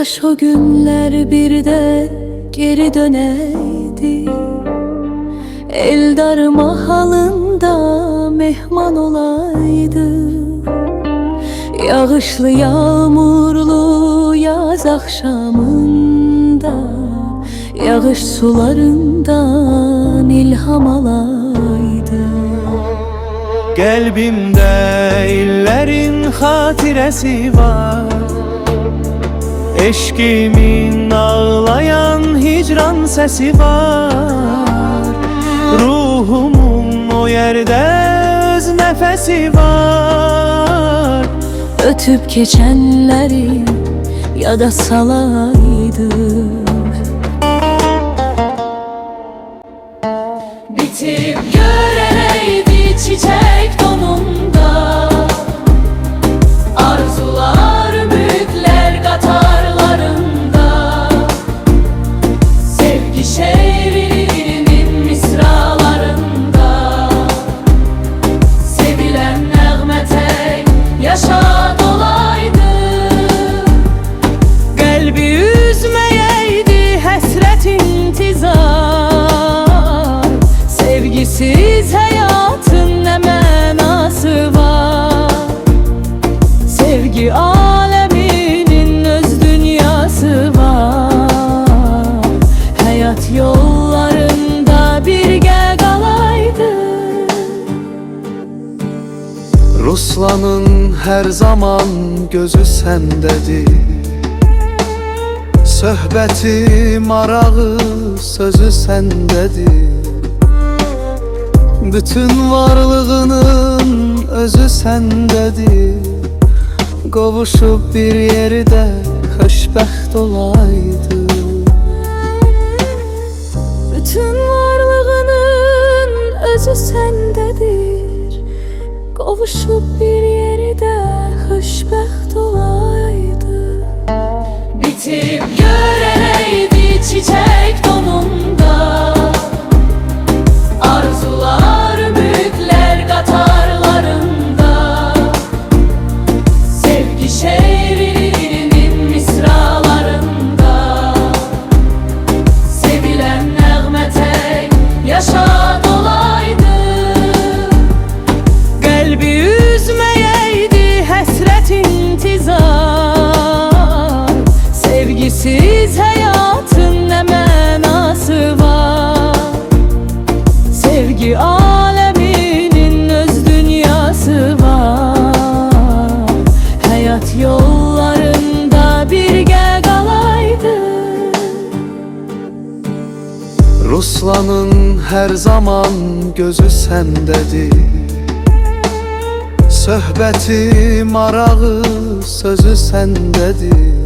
Kaş o günler bir de geri döneydi, Eldar mahalında mehman olaydı. Yağışlı yağmurlu yaz akşamında, yağış sularından ilham alaydı. Kalbimde illerin hatiresi var, eşkimin ağlayan hicran sesi var. Ruhumun o yerde öz nefesi var. Ötüp geçenleri ya da salaydı. Bitip göreydi çiçek donunda, arzular ümitler katarlarında. Sevgi şeirinin misralarında, sevilen nəğmə tek yaşa dolaydı. Kalbi üzmeyeydi hasret intizar, Sevgisiz hayatın ne manası var? Sevgi aleminin öz dünyası var. Hayat yollarında birge kalaydı. Ruslanın her zaman gözü sendedir. Söhbəti, marağı, sözü sendedir. Bütün varlığının özü sendedir. Qovuşub bir yerdə xoşbəxt olaydı. Bütün varlığının özü sendedir. Qovuşub bir yerdə xoşbəxt olaydı. Bitip göreydi çiçek donunda, arzular ümitler katarlarında. Sevgi şeirinin misralarında, sevilen nəğmə tek yaşa dolaydı. Kalbi üzmeyeydi hasret intizar, Sevgisiz hayatın ne manası var? Sevgi aleminin öz dünyası var. Hayat yollarında birge kalaydı. Ruslanın her zaman gözü sendedir. Söhbəti, marağı, sözü sendedir.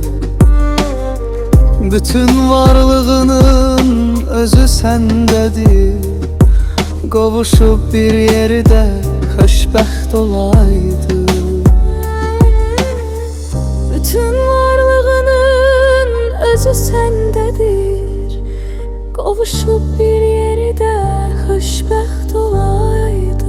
Bütün varlığının özü sendedir. Qovuşub bir yerdə xoşbəxt olaydı. Bütün varlığının özü sendedir. Qovuşub bir yerdə xoşbəxt olaydı.